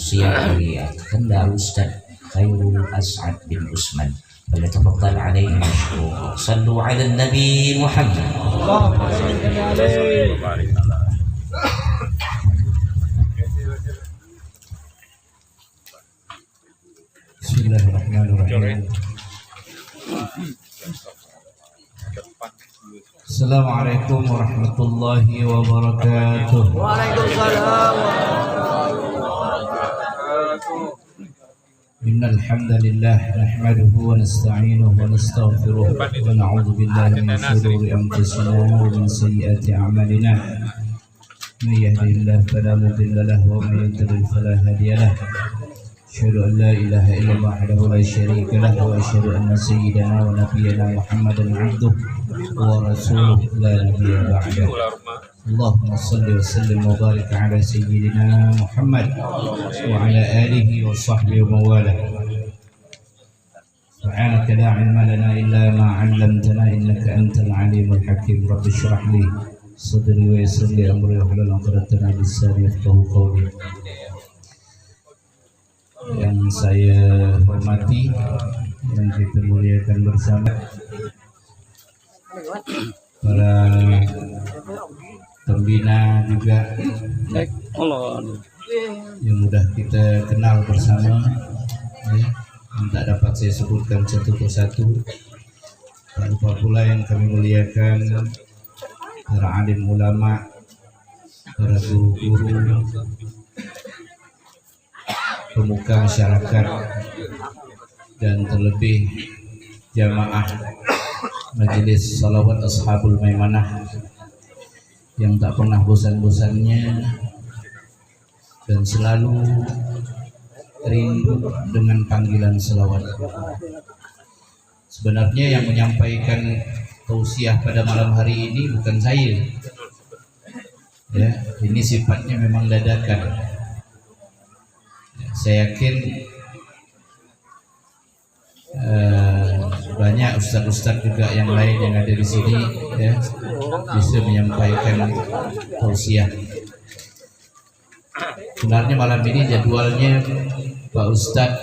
Siang Kendal Ustaz Khairul As'ad bin Usman. فليتفضل عليه مشكور. صلوا على النبي محمد. بسم الله الرحمن الرحيم. السلام عليكم ورحمة الله وبركاته. Waalaikumsalam. إن الحمد لله نحمده ونستعينه ونستغفره ونعوذ بالله من شرور أنفسنا ومن سيئات أعمالنا. من يهده الله فلا مضل له ومن يضلل فلا هادي له. أشهد أن لا إله إلا الله وحده لا شريك له وأشهد أن سيدنا ونبينا محمدا عبده ورسوله لا نبي بعده. اللهم صل وسلم وبارك على سيدنا محمد وعلى آله وصحبه ومن والاه. سبحانك لا علم لنا إلا ما علمتنا إنك أنت العليم الحكيم. رب اشرح لي صدري ويسر لي أمري واحلل عقدة من لساني يفقهوا قولي. Yang saya hormati, yang kita muliakan bersama, para pembina juga yang sudah kita kenal bersama, ya, yang tak dapat saya sebutkan satu persatu. Tak lupa pula yang kami muliakan para alim ulama, para guru-guru, pemuka masyarakat, dan terlebih jamaah Majelis Salawat Ashabul Maimanah yang tak pernah bosan-bosannya dan selalu rindu dengan panggilan selawat. Sebenarnya yang menyampaikan tausiah pada malam hari ini bukan saya, ya, ini sifatnya memang dadakan. Saya yakin banyak ustaz-ustaz juga yang lain yang ada di sini, ya, bisa menyampaikan tausiah. Sebenarnya malam ini jadwalnya Pak Ustaz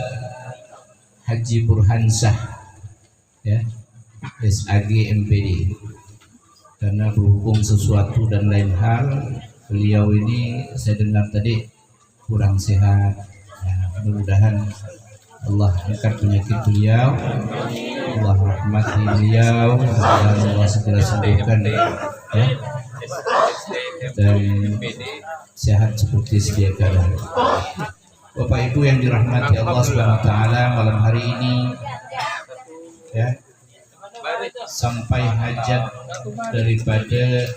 Haji Burhansyah, ya, SAG MPD, karena berhubung sesuatu dan lain hal, beliau ini saya dengar tadi kurang sehat. Mudah-mudahan Allah angkat penyakit beliau, Allah rahmati beliau, dan Allah segera sembuhkan, ya, dan sehat seperti sedia kala. Bapak Ibu yang dirahmati Allah Subhanahu wa taala, malam hari ini, ya, sampai hajat daripada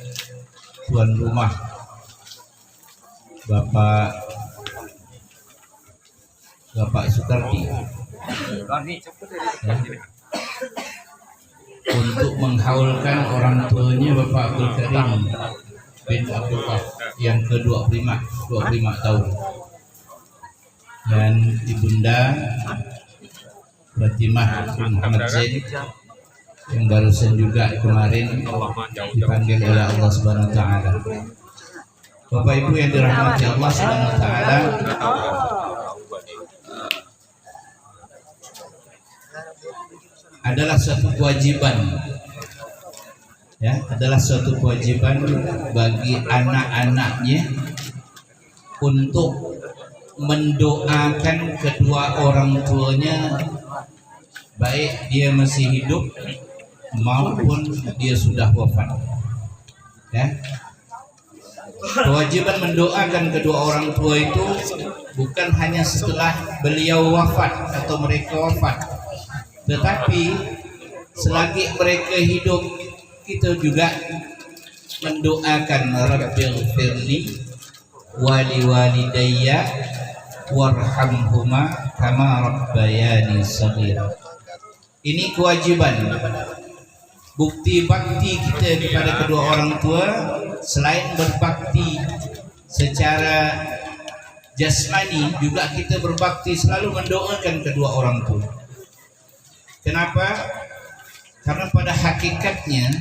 tuan rumah Bapak Sukardi, ya, untuk menghaulkan orang tuanya Bapak Abdul Karim bin Abdullah yang ke-25 tahun, dan Ibunda Fatimah bin Muhammad Zain yang barusan juga kemarin dipanggil oleh Allah Subhanahu wa taala. Bapak Ibu yang dirahmati Allah Subhanahu wa taala, adalah suatu kewajiban, ya, adalah suatu kewajiban bagi anak-anaknya untuk mendoakan kedua orang tuanya, baik dia masih hidup maupun dia sudah wafat, ya. Kewajiban mendoakan kedua orang tua itu bukan hanya setelah beliau wafat atau mereka wafat, tetapi selagi mereka hidup kita juga mendoakan Rabbighfirli wali walidayya warhamhuma kama rabbayani shaghira. Ini kewajiban, bukti bakti kita kepada kedua orang tua. Selain berbakti secara jasmani, juga kita berbakti selalu mendoakan kedua orang tua. Kenapa? Karena pada hakikatnya,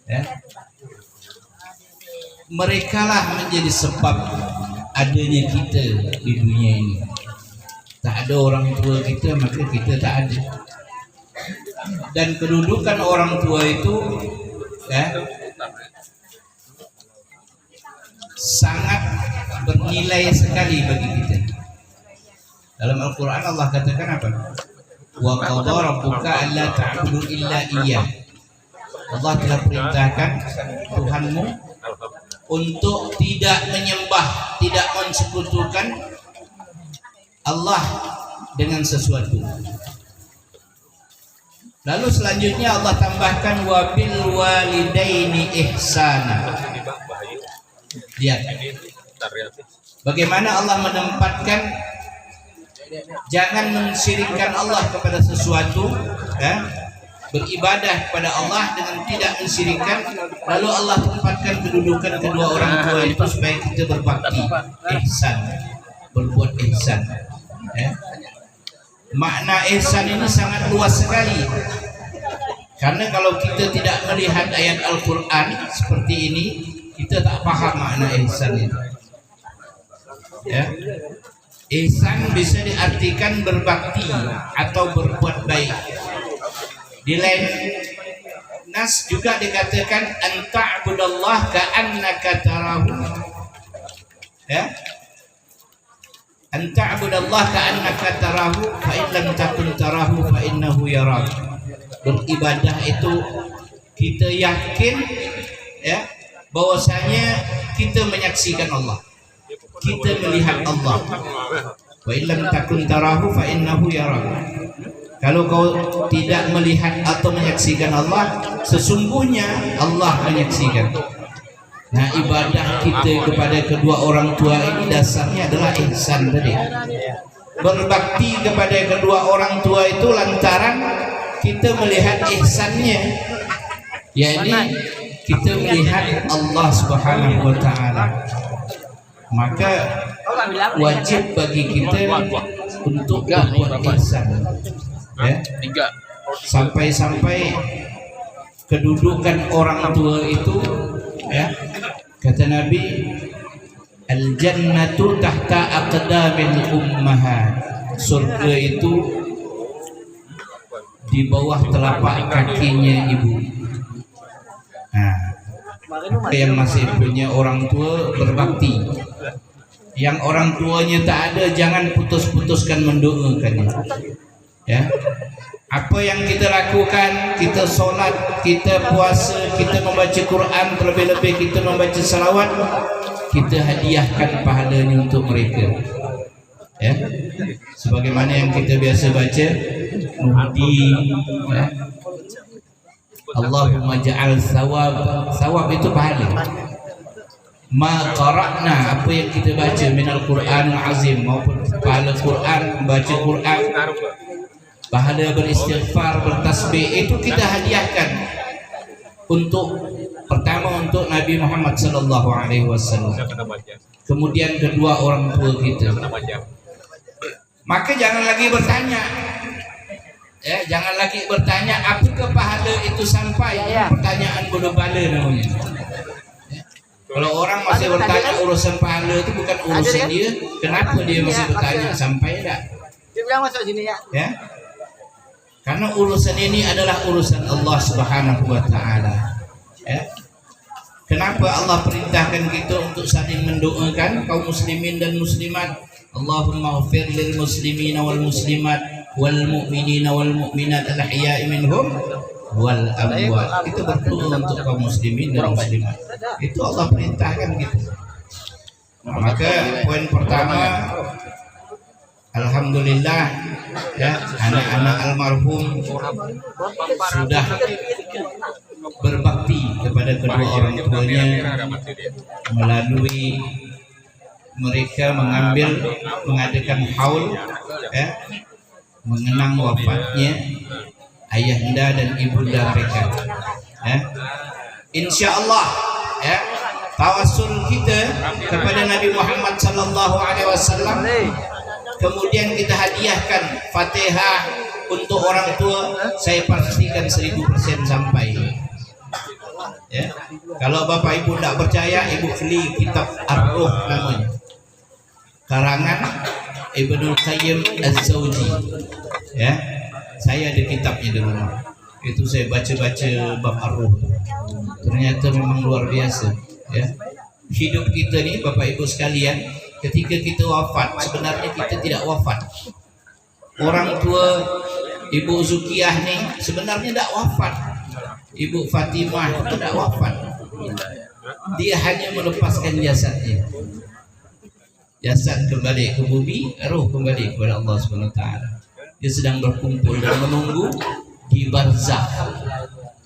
ya, merekalah menjadi sebab adanya kita di dunia ini. Tak ada orang tua kita, maka kita tak ada. Dan kedudukan orang tua itu sangat bernilai sekali bagi kita. Dalam Al-Quran Allah katakan apa? Wa qadha rabbuka alla ta'budu illa iyyah. Allah telah perintahkan Tuhanmu untuk tidak menyembah, tidak mensekutukan Allah dengan sesuatu. Lalu selanjutnya Allah tambahkan wa bil walidaini ihsana. Lihat bagaimana Allah menempatkan jangan mensyirikkan Allah kepada sesuatu, beribadah kepada Allah dengan tidak mensyirikkan. Lalu Allah tempatkan kedudukan kedua orang tua itu supaya kita berbakti, ihsan, berbuat ihsan. Makna ihsan ini sangat luas sekali. Karena kalau kita tidak melihat ayat Al-Quran seperti ini, kita tak paham makna ihsan itu. Ihsan bisa diartikan berbakti atau berbuat baik. Di lain nas juga dikatakan anta'budallah ka'annaka tarahu. Anta'budallah ka'annaka tarahu fa in lam takun tarahu fa innahu yarak. Beribadah itu kita yakin bahwasanya kita menyaksikan Allah, kita melihat Allah. Wa illam takun tarahu fa innahu yarak. Kalau kau tidak melihat atau menyaksikan Allah, sesungguhnya Allah menyaksikan. Nah, ibadah kita kepada kedua orang tua ini dasarnya adalah ihsan tadi. Berbakti kepada kedua orang tua itu lantaran kita melihat ihsannya, yakni kita melihat Allah Subhanahu wa taala. Maka wajib bagi kita untuk berbuat ihsan. Sampai-sampai kedudukan orang tua itu, kata Nabi, al-jannatu tahta aqdamil ummahat. Surga itu di bawah telapak kakinya ibu. Yang masih punya orang tua berbakti. Yang orang tuanya tak ada, jangan putus-putuskan mendoakannya. Apa yang kita lakukan, kita solat, kita puasa, kita membaca Quran, terlebih-lebih kita membaca salawat, kita hadiahkan pahalanya untuk mereka. Sebagaimana yang kita biasa baca, Nuhdi, Allahumma ja'al thawab itu pahala. Ma qara'na, apa yang kita baca minal Qur'anul azim, maupun pahala Quran, baca Quran, pahala beristighfar, bertasbih, itu kita hadiahkan pertama untuk Nabi Muhammad sallallahu alaihi wasallam. Kemudian kedua orang tua kita. Maka jangan lagi bertanya. Jangan lagi bertanya apakah pahala itu sampai. Pertanyaan bodoh bala namanya. Kalau orang masih bertanya urusan pahala itu bukan urusan dia, kenapa dia masih bertanya sampai enggak? Dia bilang masuk sini ya. Karena urusan ini adalah urusan Allah Subhanahu wa taala. Kenapa Allah perintahkan kita untuk saling mendoakan kaum muslimin dan muslimat? Allahumma ighfir lil muslimina wal muslimat wal mu'minina wal mu'minat al ahya'i minhum wal amwat. Itu berdoa untuk kaum muslimin dan muslimat. Itu Allah perintahkan gitu. Maka poin pertama, alhamdulillah anak-anak almarhum sudah berbakti kepada kedua orang tuanya melalui mereka mengadakan haul mengenang wafatnya ayahanda dan ibunda mereka. Insyaallah tawasul kita kepada Nabi Muhammad sallallahu alaihi wasallam, kemudian kita hadiahkan Fatihah untuk orang tua, saya pastikan 1000% sampai. Kalau bapak ibu tidak percaya, ibu beli kitab Ar-Ruh namanya. karangan Ibnul Qayyim Az-Zawji. Ya, saya ada kitabnya di rumah. Itu saya baca-baca bab ar-ruh. Ternyata memang luar biasa. Ya, hidup kita ni Bapak Ibu sekalian, ketika kita wafat, sebenarnya kita tidak wafat. Orang tua Ibu Zukiyah ni sebenarnya tidak wafat. Ibu Fatimah itu tidak wafat. Dia hanya melepaskan jasadnya. Jasad kembali ke bumi, roh kembali kepada Allah SWT. Dia sedang berkumpul dan menunggu di barzakh.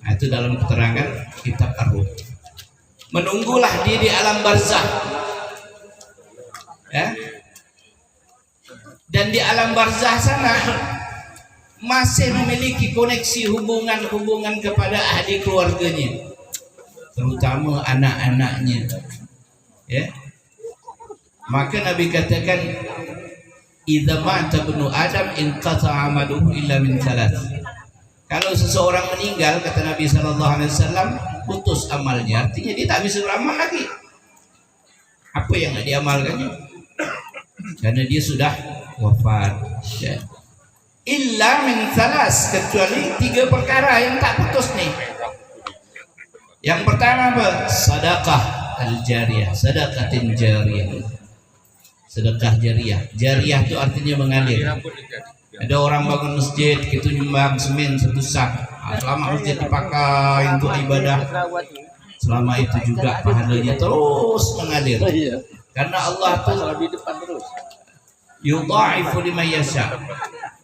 Nah, itu dalam keterangan kitab Ar-Ruh. Menunggulah dia di alam barzakh. Ya? Dan di alam barzakh sana masih memiliki koneksi hubungan kepada ahli keluarganya, terutama anak-anaknya. Ya. Maka Nabi katakan, idza mata ibnu Adam inqata'a amaluhu illa min thalath. Kalau seseorang meninggal, kata Nabi SAW, putus amalnya, artinya dia tak bisa beramal lagi. Apa yang nak diamalkannya? Karena dia sudah wafat. Ya. Illa min thalas, kecuali 3 perkara yang tak putus nih. Yang pertama apa? Sedekah al-jariyah, sedekatin jariyah. Sedekah jariyah. Jariyah itu artinya mengalir. Ada orang bangun masjid, kita nyumbang semen 1 sak. Selama masjid dipakai untuk ibadah, selama itu juga pahalanya terus mengalir. Karena Allah itu yudha'ifu liman yasha.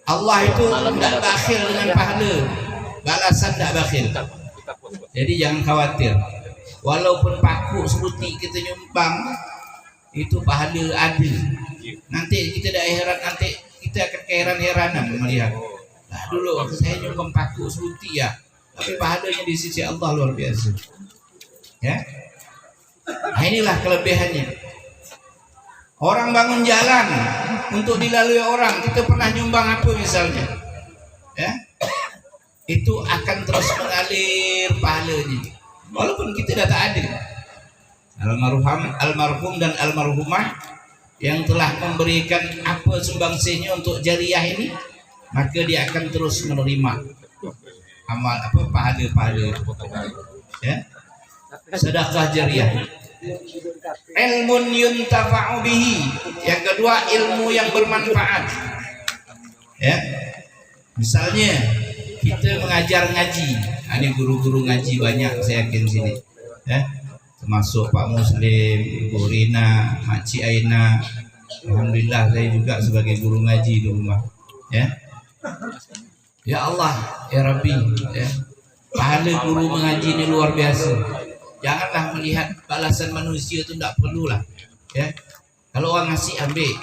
Allah itu tidak bakhil dengan pahala, balasan tidak bakhil. Jadi jangan khawatir. Walaupun paku sebutik kita nyumbang, itu pahala adil. Nanti kita dah heran, nanti kita akan keheran-heranan melihat. Nah, dulu waktu saya nyumbang paku sebutik ya, tapi pahalanya di sisi Allah luar biasa. Ya, nah, inilah kelebihannya. Orang bangun jalan untuk dilalui orang, kita pernah nyumbang apa misalnya, ya, itu akan terus mengalir pahalanya, walaupun kita dah tak ada. Almarhum dan almarhumah yang telah memberikan apa sumbangsihnya untuk jariyah ini, maka dia akan terus menerima amal apa pahala-pahala. Ya, sedekah jariyah. Ilmun yuntafa'u bihi. Yang kedua, ilmu yang bermanfaat. Ya. Misalnya kita mengajar ngaji. Ini guru-guru ngaji banyak saya yakin sini. Ya. Termasuk Pak Muslim, Ibu Rina, Makcik Aina. Alhamdulillah saya juga sebagai guru ngaji di rumah. Ya. Ya Allah, ya Rabbi, ya. Pahala guru mengaji ini luar biasa. Janganlah melihat balasan manusia itu tidak perlulah. Ya. Kalau orang ngasih ambil.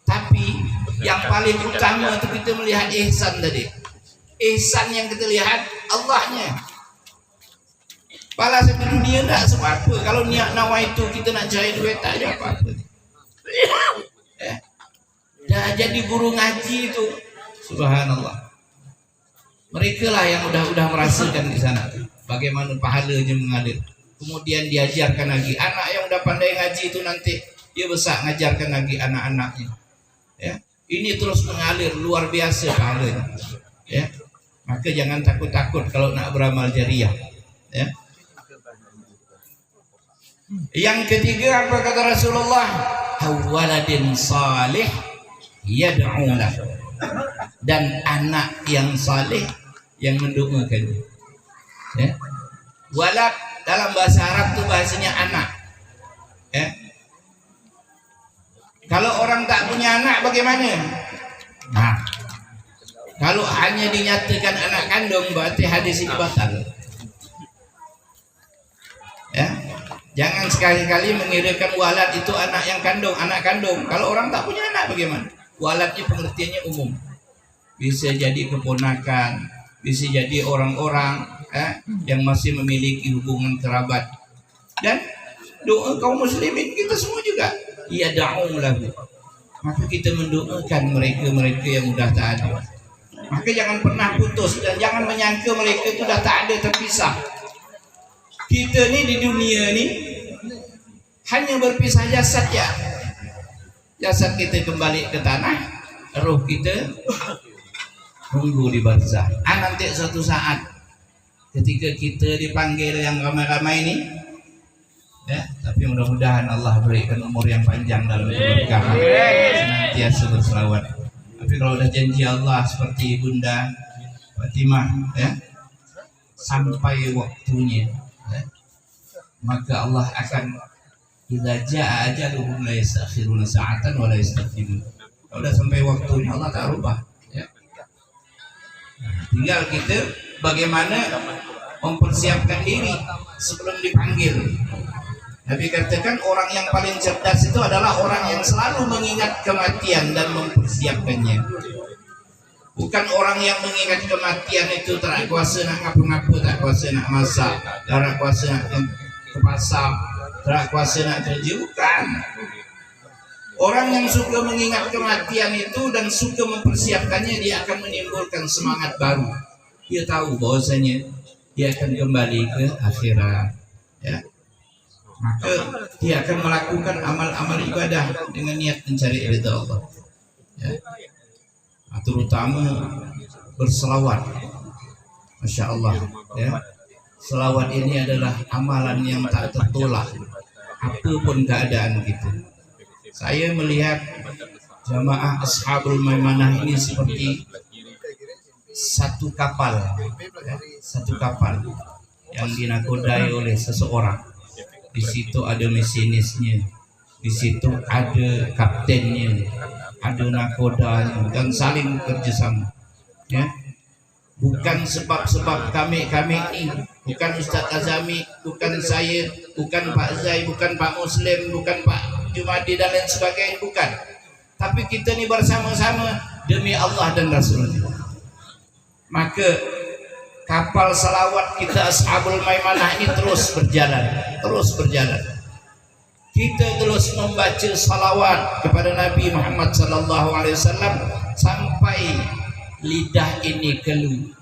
Tapi yang paling utama itu kita melihat ihsan tadi. Ihsan yang kita lihat Allahnya. Balasan di dunia tidak apa-apa. Kalau niat nawa itu kita nak cari duit tak ada apa-apa. Ya. Dah jadi guru ngaji itu, subhanallah. Mereka lah yang udah merasakan di sana bagaimana pahalanya mengalir. Kemudian diajarkan lagi anak yang udah pandai ngaji itu, nanti dia besar ngajarkan lagi anak-anaknya. Ya, ini terus mengalir luar biasa pahalanya. Ya, maka jangan takut-takut kalau nak beramal jariyah. Ya. Yang ketiga apa kata Rasulullah? Waladin salih yad'ulah. Dan anak yang saleh yang mendoakan. Ya. Walad dalam bahasa Arab itu bahasanya anak. Ya. Kalau orang tak punya anak bagaimana? Nah, kalau hanya dinyatakan anak kandung berarti hadis ini batal. Ya. Jangan sekali-kali mengirakan walad itu anak yang kandung, anak kandung. Kalau orang tak punya anak bagaimana? Waladnya pengertiannya umum. Bisa jadi keponakan, bisa jadi orang-orang yang masih memiliki hubungan kerabat. Dan doa kaum muslimin kita semua juga, ya da'u lahu. Maka kita mendoakan mereka-mereka yang sudah tak ada. Maka jangan pernah putus dan jangan menyangka mereka itu sudah tak ada, terpisah. Kita ni di dunia ni hanya berpisah jasad ya. jasad kita kembali ke tanah, roh kita tunggu di barzah. Nanti suatu saat ketika kita dipanggil yang ramai-ramai ini, ya, tapi mudah-mudahan Allah berikan umur yang panjang dalam keberkahan, senantiasa berselawat. Tapi kalau udah janji Allah seperti Bunda Fatimah, ya, sampai waktunya, ya, maka Allah akan idza jaa ajaluhum la yastakhiruna sa'atan wa la yastaqdimun. Kalau udah sampai waktunya Allah tak rubah, ya. Tinggal kita bagaimana mempersiapkan diri sebelum dipanggil. Nabi katakan orang yang paling cerdas itu adalah orang yang selalu mengingat kematian dan mempersiapkannya. Bukan orang yang mengingat kematian itu tak kuasa nak ngapa-ngapa, tak kuasa nak masak, tak kuasa nak ke pasar, tak kuasa nak kerja. Bukan. Orang yang suka mengingat kematian itu dan suka mempersiapkannya, dia akan menimbulkan semangat baru. Dia tahu bahwasanya dia akan kembali ke akhirat, ya. Maka dia akan melakukan amal-amal ibadah dengan niat mencari ridha Allah, ya. Terutama berselawat. Masya Allah, ya. Selawat ini adalah amalan yang tak tertolak apapun keadaan kita. Saya melihat jamaah Ashabul Maimanah ini seperti satu kapal, ya, satu kapal yang dinakodai oleh seseorang. Di situ ada mesinisnya, di situ ada kaptennya, ada nakodanya, dan saling kerjasama, ya. Bukan sebab-sebab kami ini, bukan Ustaz Azami, bukan saya, bukan Pak Zai, bukan Pak Muslim, bukan Pak Jumadi dan lain sebagainya, bukan. Tapi kita ini bersama-sama demi Allah dan Rasulnya. Maka kapal salawat kita Ashabul Maimanah ini terus berjalan. Kita terus membaca salawat kepada Nabi Muhammad SAW sampai lidah ini keluh,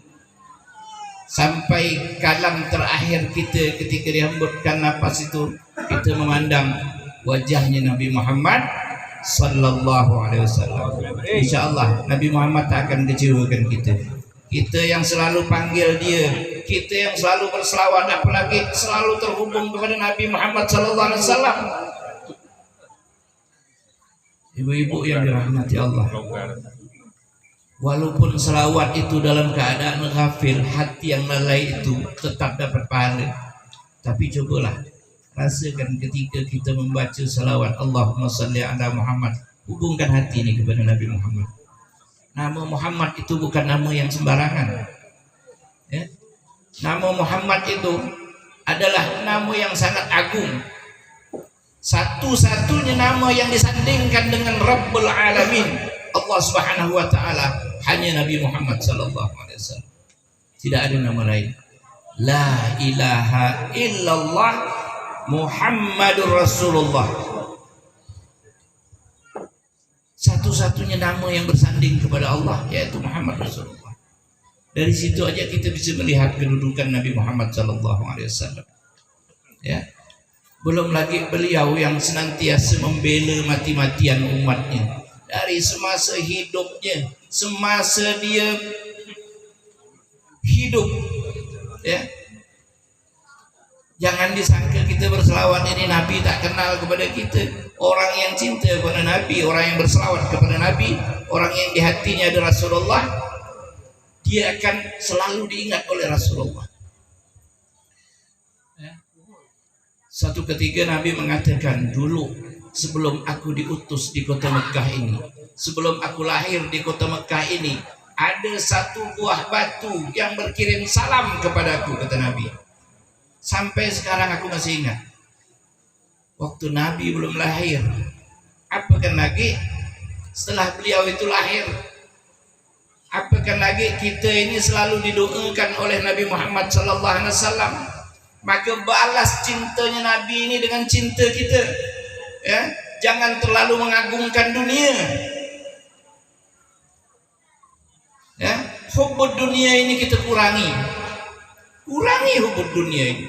sampai kalam terakhir kita ketika dihembuskan nafas itu, kita memandang wajahnya Nabi Muhammad SAW. InsyaAllah Nabi Muhammad tak akan kecewakan kita. Kita yang selalu panggil dia, kita yang selalu berselawat, apalagi selalu terhubung kepada Nabi Muhammad SAW. Ibu-ibu yang dirahmati Allah, walaupun selawat itu dalam keadaan ghafil, hati yang lalai itu tetap dapat pahala. Tapi cobalah rasakan ketika kita membaca selawat Allahumma salli ala Muhammad, hubungkan hati ini kepada Nabi Muhammad. Nama Muhammad itu bukan nama yang sembarangan, ya. Nama Muhammad itu adalah nama yang sangat agung, satu-satunya nama yang disandingkan dengan Rabbul Alamin, Allah Subhanahu wa Ta'ala, hanya Nabi Muhammad SAW. Tidak ada nama lain. La ilaha illallah Muhammadur Rasulullah. Satu-satunya nama yang bersanding kepada Allah yaitu Muhammad Rasulullah. Dari situ aja kita bisa melihat kedudukan Nabi Muhammad SAW. Ya. Belum lagi beliau yang senantiasa membela mati-matian umatnya dari semasa hidupnya, semasa dia hidup, ya. Jangan disangka kita berselawat ini Nabi tak kenal kepada kita. Orang yang cinta kepada Nabi, orang yang berselawat kepada Nabi, orang yang di hatinya ada Rasulullah, dia akan selalu diingat oleh Rasulullah. Satu ketika Nabi mengatakan, dulu sebelum aku diutus di kota Mekah ini, sebelum aku lahir di kota Mekah ini, ada satu buah batu yang berkirim salam kepadaku, kata Nabi. Sampai sekarang aku masih ingat. Waktu Nabi belum lahir, apakan lagi setelah beliau itu lahir, apakan lagi kita ini selalu didoakan oleh Nabi Muhammad SAW. Maka balas cintanya Nabi ini dengan cinta kita, ya. Jangan terlalu mengagungkan dunia, ya. Hubbud dunia ini kita kurangi hubbud dunia ini.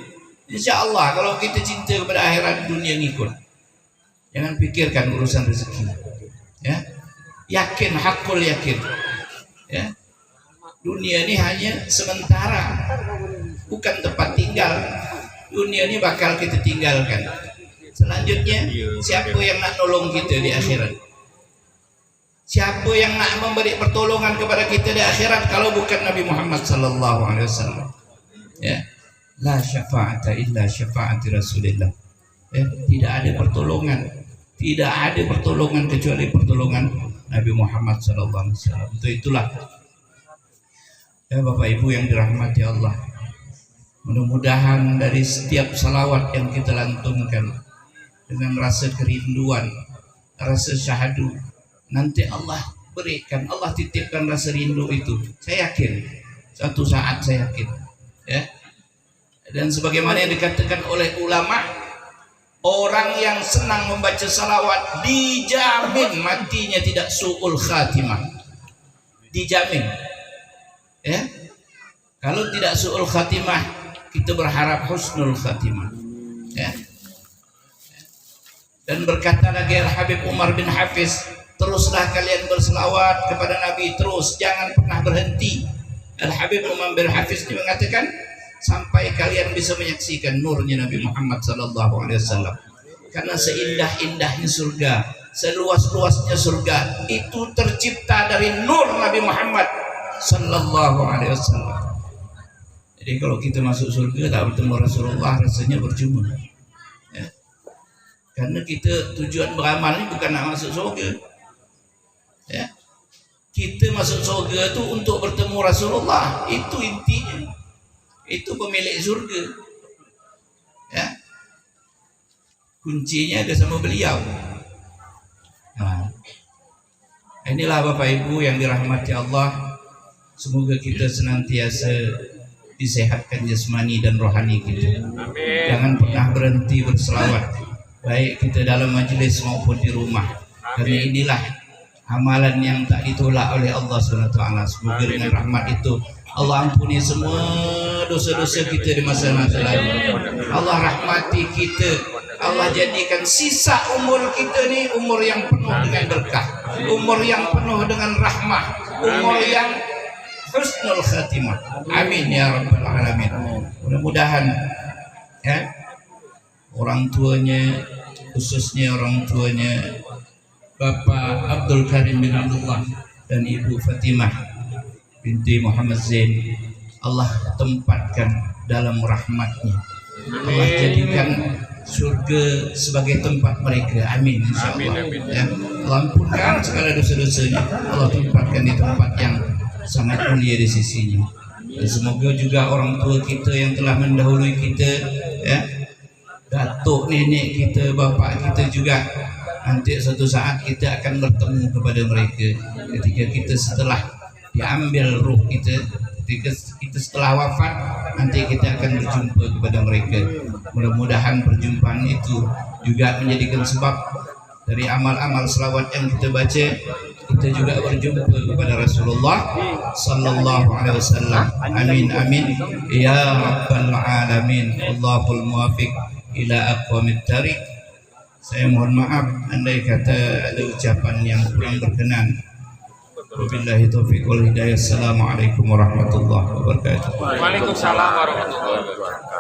Insya Allah kalau kita cinta kepada akhirat, dunia ngikut. Jangan pikirkan urusan rezeki. Ya, yakin, hakul yakin. Ya, dunia ini hanya sementara, bukan tempat tinggal. Dunia ini bakal kita tinggalkan. Selanjutnya, siapa yang nak nolong kita di akhirat? Siapa yang nak memberi pertolongan kepada kita di akhirat kalau bukan Nabi Muhammad sallallahu alaihi wasallam? Ya. La syafa'ata illa syafa'ati Rasulillah. Ya, tidak ada pertolongan. Tidak ada pertolongan kecuali pertolongan Nabi Muhammad sallallahu alaihi wasallam. Untuk itulah ya Bapak Ibu yang dirahmati Allah, mudah-mudahan dari setiap salawat yang kita lantunkan dengan rasa kerinduan, rasa syahadu, nanti Allah berikan, Allah titipkan rasa rindu itu. Saya yakin, suatu saat saya yakin, ya. Dan sebagaimana yang dikatakan oleh ulama, orang yang senang membaca salawat dijamin matinya tidak su'ul khatimah, dijamin. Ya, kalau tidak su'ul khatimah, kita berharap husnul khatimah. Ya. Dan berkata lagi Al-Habib Umar bin Hafiz, teruslah kalian berselawat kepada Nabi terus, jangan pernah berhenti. Al-Habib Umar bin Hafiz ini mengatakan sampai kalian bisa menyaksikan nurnya Nabi Muhammad sallallahu alaihi wasallam. Karena seindah-indahnya surga, seluas-luasnya surga itu tercipta dari nur Nabi Muhammad sallallahu alaihi wasallam. Jadi kalau kita masuk surga tak bertemu Rasulullah, rasanya percuma. Ya. Karena kita tujuan beramal ini bukan nak masuk surga. Ya. Kita masuk surga itu untuk bertemu Rasulullah, itu intinya. Itu pemilik surga. Ya. Kuncinya ada sama beliau. Nah, inilah Bapak Ibu yang dirahmati Allah. Semoga kita senantiasa disehatkan jasmani dan rohani kita. Amin. Jangan pernah berhenti berselawat, baik kita dalam majelis maupun di rumah. Karena inilah amalan yang tak ditolak oleh Allah SWT. Semoga dengan rahmat itu Allah ampuni semua dosa-dosa kita di masa-masa lalu. Allah rahmati kita. Allah jadikan sisa umur kita ni umur yang penuh dengan berkah, umur yang penuh dengan rahmah, umur yang husnul khatimah. Amin ya rabbal alamin. Mudah-mudahan ya orang tuanya, khususnya orang tuanya Bapak Abdul Karim bin Abdullah dan Ibu Fatimah binti Muhammad Zain, Allah tempatkan dalam rahmatnya. Allah jadikan surga sebagai tempat mereka. Amin insyaallah. Ya, Allah ampunkan segala dosa-dosanya. Allah tempatkan di tempat yang sangat mulia di sisinya. Dan semoga juga orang tua kita yang telah mendahului kita, ya, datuk nenek kita, bapak kita juga, nanti suatu saat kita akan bertemu kepada mereka ketika kita setelah diambil ruh kita, ketika kita setelah wafat, nanti kita akan berjumpa kepada mereka. Mudah-mudahan perjumpaan itu juga menjadikan sebab dari amal-amal selawat yang kita baca, kita juga berjumpa kepada Rasulullah sallallahu alaihi wasallam. Amin amin ya rabbal alamin. Allahul muwafiq ila aqwamit thariq. Saya mohon maaf andai kata ada ucapan yang kurang berkenan. Wabillahi taufiq wal hidayah. Assalamualaikum warahmatullahi wabarakatuh. Waalaikumsalam warahmatullahi wabarakatuh.